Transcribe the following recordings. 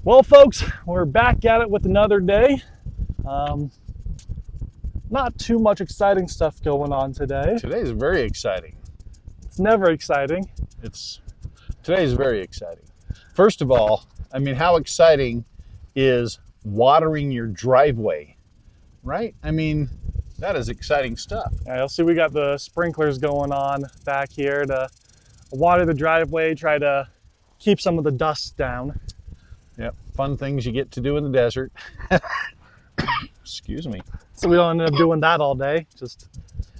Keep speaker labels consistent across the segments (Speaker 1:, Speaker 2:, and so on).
Speaker 1: Well, folks, we're back at it with another day. Not too much exciting stuff going on today.
Speaker 2: Today is very exciting.
Speaker 1: It's never exciting.
Speaker 2: Today is very exciting. First of all, I mean, how exciting is watering your driveway, right? I mean, that is exciting stuff.
Speaker 1: Yeah, you'll see we got the sprinklers going on back here to water the driveway, try to keep some of the dust down.
Speaker 2: Yep, fun things you get to do in the desert. Excuse me.
Speaker 1: So we don't end up doing that all day, just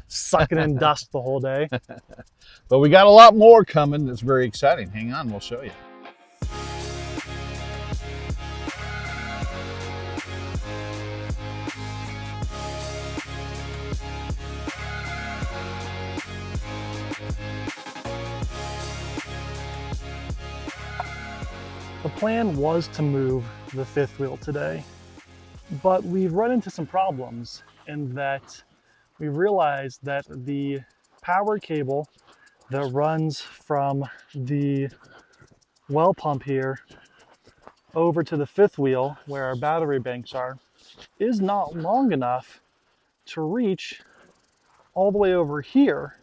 Speaker 1: sucking in dust the whole day.
Speaker 2: But we got a lot more coming that's very exciting. Hang on, we'll show you.
Speaker 1: The plan was to move the fifth wheel today, but we've run into some problems in that we realized that the power cable that runs from the well pump here over to the fifth wheel where our battery banks are is not long enough to reach all the way over here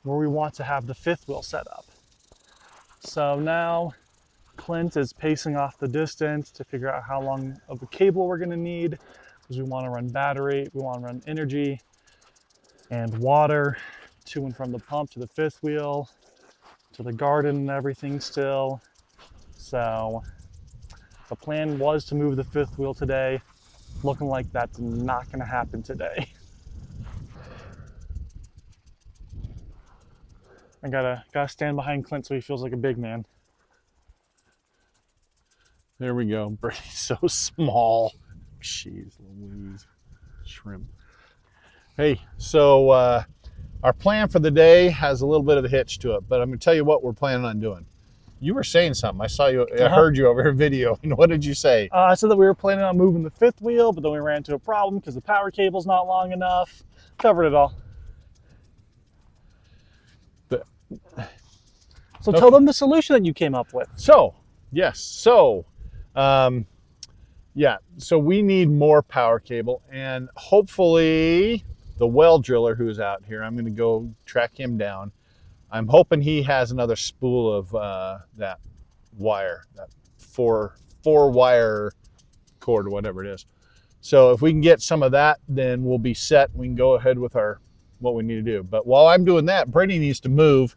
Speaker 1: where we want to have the fifth wheel set up. So now Clint is pacing off the distance to figure out how long of a cable we're going to need, because we want to run battery, we want to run energy and water to and from the pump to the fifth wheel, to the garden and everything still. So the plan was to move the fifth wheel today. Looking like that's not going to happen today. I gotta stand behind Clint so he feels like a big man.
Speaker 2: There we go. Brady's so small. Jeez Louise. Shrimp. Hey, so our plan for the day has a little bit of a hitch to it, but I'm going to tell you what we're planning on doing. You were saying something. I saw you. I heard you over here video. And what did you say?
Speaker 1: I said that we were planning on moving the fifth wheel, but then we ran into a problem because the power cable's not long enough. Covered it all. So tell them the solution that you came up with.
Speaker 2: So, yes. So, yeah. So we need more power cable, and hopefully the well driller who's out here, I'm going to go track him down. I'm hoping he has another spool of that wire, that four wire cord or whatever it is. So if we can get some of that, then we'll be set. We can go ahead with what we need to do. But while I'm doing that, Brady needs to move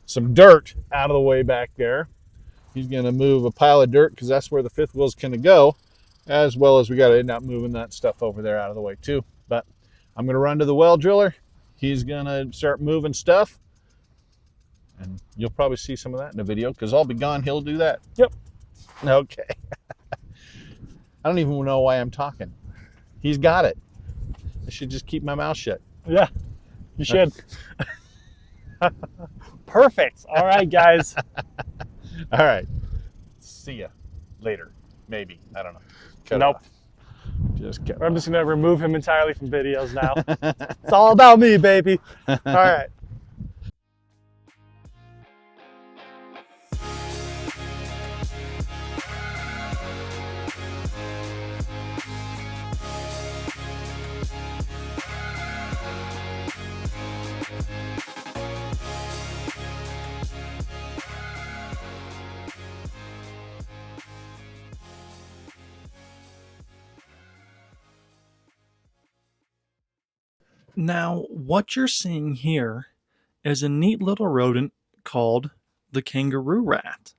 Speaker 2: some dirt out of the way back there. He's going to move a pile of dirt because that's where the fifth wheel's going to go, as well as we got to end up moving that stuff over there out of the way too. But I'm going to run to the well driller. He's going to start moving stuff, and you'll probably see some of that in the video because I'll be gone. He'll do that.
Speaker 1: Yep.
Speaker 2: Okay. I don't even know why I'm talking. He's got it. I should just keep my mouth shut.
Speaker 1: Yeah, you should. Perfect. All right, guys.
Speaker 2: All right. See ya later. Maybe. I don't know.
Speaker 1: Nope.
Speaker 2: Just cut.
Speaker 1: I'm just going to remove him entirely from videos now. It's all about me, baby. All right. Now, what you're seeing here is a neat little rodent called the kangaroo rat.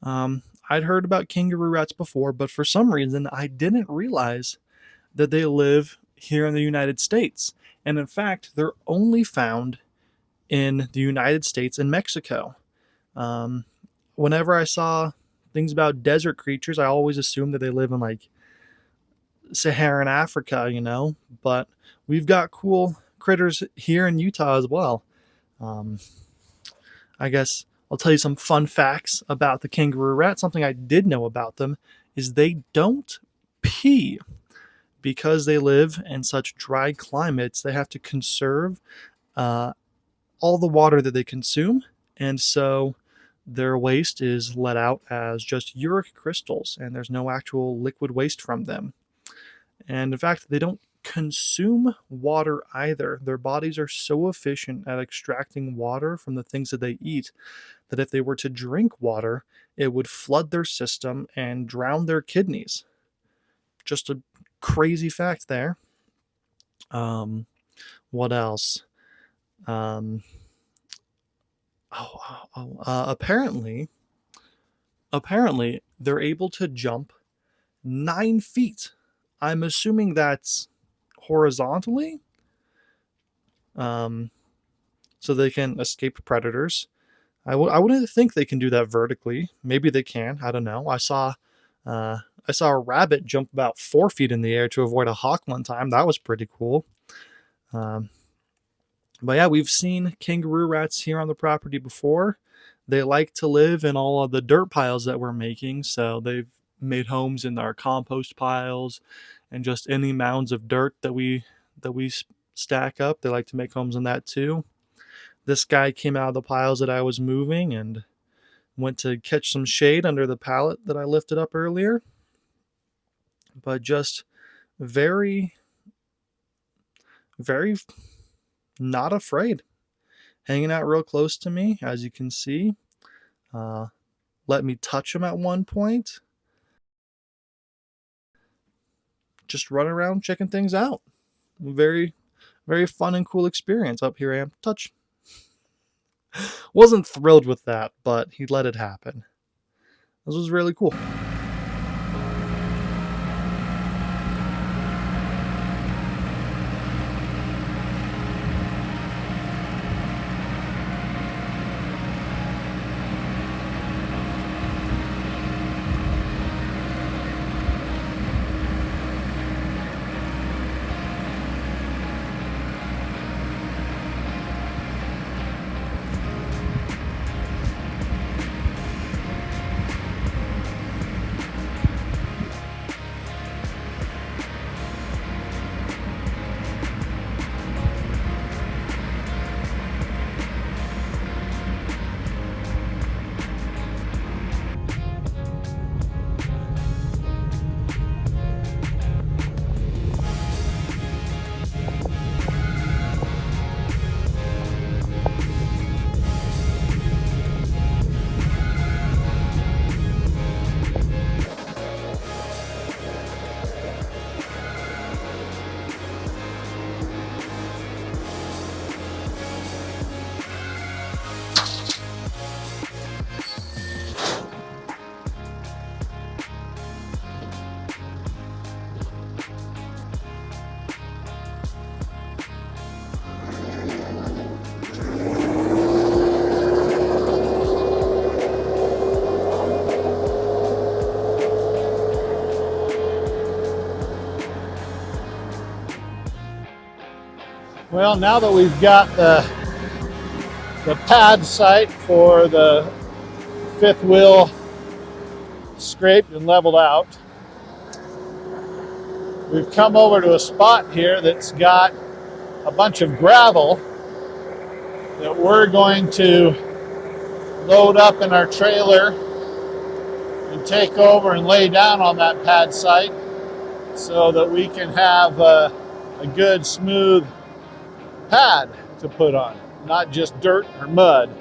Speaker 1: I'd heard about kangaroo rats before, but for some reason I didn't realize that they live here in the United States. And in fact, they're only found in the United States and Mexico. Whenever I saw things about desert creatures, I always assumed that they live in like Saharan Africa, but we've got cool critters here in Utah as well. I guess I'll tell you some fun facts about the kangaroo rat. Something I did know about them is they don't pee. Because they live in such dry climates, they have to conserve all the water that they consume, and so their waste is let out as just uric crystals, and there's no actual liquid waste from them. And in fact, they don't consume water either. Their bodies are so efficient at extracting water from the things that they eat that if they were to drink water, it would flood their system and drown their kidneys. Just a crazy fact there. What else? Um, apparently, they're able to jump 9 feet. I'm assuming that's horizontally, so they can escape predators. I wouldn't think they can do that vertically. Maybe they can. I don't know. I saw a rabbit jump about 4 feet in the air to avoid a hawk one time. That was pretty cool. But yeah, we've seen kangaroo rats here on the property before. They like to live in all of the dirt piles that we're making, so they've made homes in our compost piles and just any mounds of dirt that we stack up. They like to make homes in that too. This guy came out of the piles that I was moving and went to catch some shade under the pallet that I lifted up earlier. But just very, very not afraid. Hanging out real close to me, as you can see. Let me touch him at one point. Just run around checking things out. Very, very fun and cool experience. Up here I am. Touch. Wasn't thrilled with that, but he let it happen. This was really cool.
Speaker 2: Well, now that we've got the pad site for the fifth wheel scraped and leveled out, we've come over to a spot here that's got a bunch of gravel that we're going to load up in our trailer and take over and lay down on that pad site so that we can have a good smooth pad to put on, not just dirt or mud.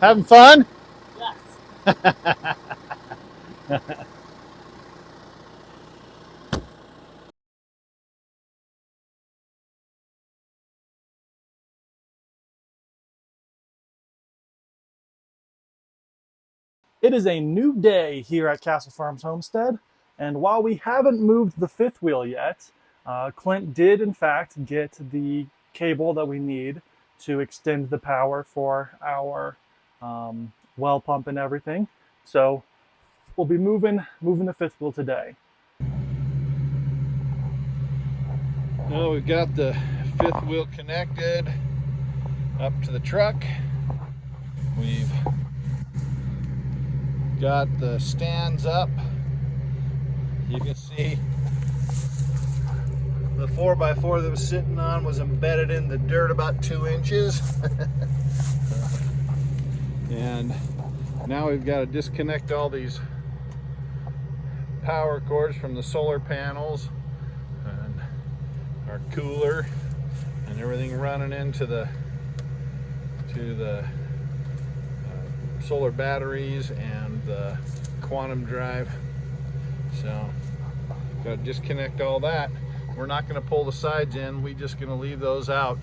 Speaker 2: Having fun?
Speaker 1: Yes. It is a new day here at Castle Farms Homestead, and while we haven't moved the fifth wheel yet, Clint did in fact get the cable that we need to extend the power for our well pump and everything. So we'll be moving the fifth wheel today.
Speaker 2: Well, we've got the fifth wheel connected up to the truck. We've got the stands up. You can see the 4x4 that was sitting on was embedded in the dirt about 2 inches. And now we've got to disconnect all these power cords from the solar panels and our cooler and everything running into the solar batteries and the quantum drive. So got to disconnect all that. We're not going to pull the sides in. We're just going to leave those out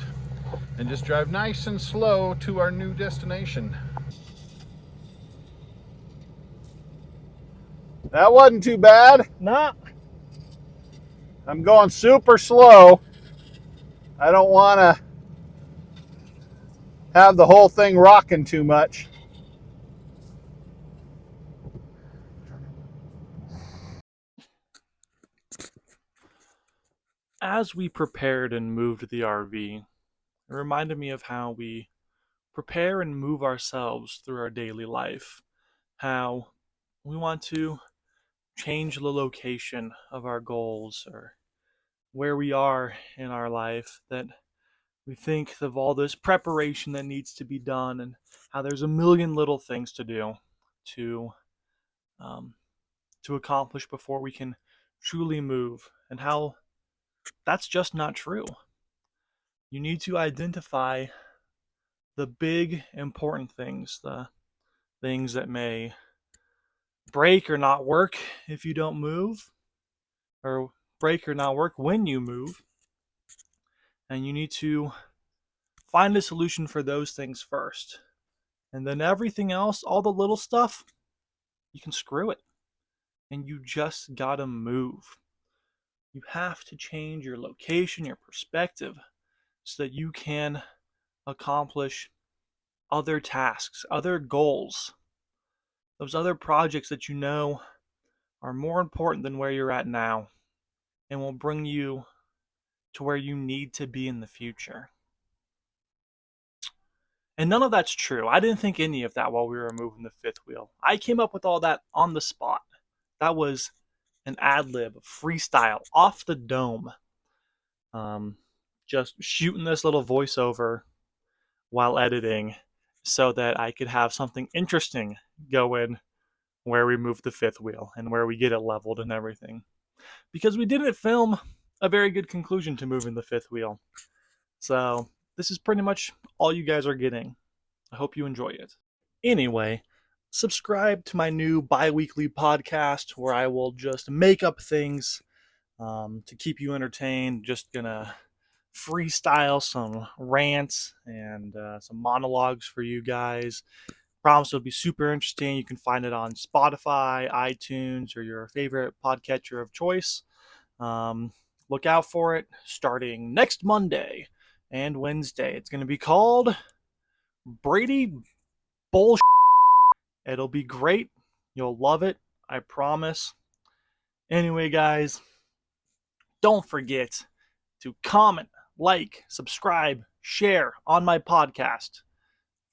Speaker 2: and just drive nice and slow to our new destination. That wasn't too bad.
Speaker 1: Nah.
Speaker 2: I'm going super slow. I don't want to have the whole thing rocking too much.
Speaker 1: As we prepared and moved the RV, it reminded me of how we prepare and move ourselves through our daily life. How we want to change the location of our goals or where we are in our life, that we think of all this preparation that needs to be done and how there's a million little things to do to um, to accomplish before we can truly move, and how that's just not true. You need to identify the big important things, the things that may break or not work if you don't move, or break or not work when you move. And you need to find a solution for those things first. And then everything else, all the little stuff, you can screw it. And you just gotta move. You have to change your location, your perspective, so that you can accomplish other tasks, other goals, those other projects that you know are more important than where you're at now and will bring you to where you need to be in the future. And none of that's true. I didn't think any of that while we were moving the fifth wheel. I came up with all that on the spot. That was an ad lib, freestyle, off the dome. Um, just shooting this little voiceover while editing so that I could have something interesting go in where we move the fifth wheel and where we get it leveled and everything. Because we didn't film a very good conclusion to moving the fifth wheel. So this is pretty much all you guys are getting. I hope you enjoy it. Anyway, subscribe to my new bi-weekly podcast where I will just make up things to keep you entertained. Just gonna freestyle some rants and some monologues for you guys. Promise it'll be super interesting. You can find it on Spotify, iTunes, or your favorite podcatcher of choice. Look out for it starting next Monday and Wednesday. It's going to be called Brady Bullshit. It'll be great. You'll love it. I promise. Anyway, guys, don't forget to comment, like, subscribe, share on my podcast.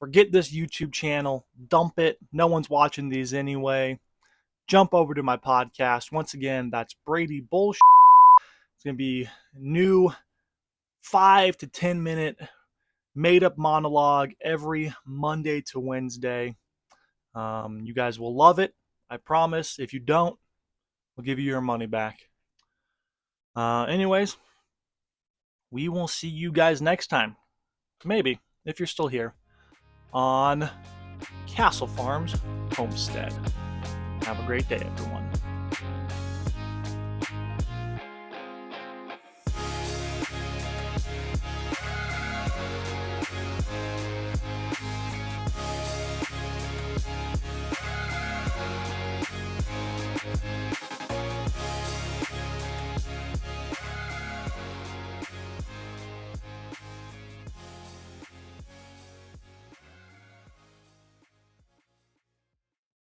Speaker 1: Forget this YouTube channel. Dump it. No one's watching these anyway. Jump over to my podcast. Once again, that's Brady Bullshit. It's going to be new 5 to 10 minute made up monologue every Monday to Wednesday. You guys will love it. I promise. If you don't, I'll give you your money back. Anyways, we will see you guys next time. Maybe, if you're still here, on
Speaker 3: Castle Farms Homestead. Have a great day, everyone.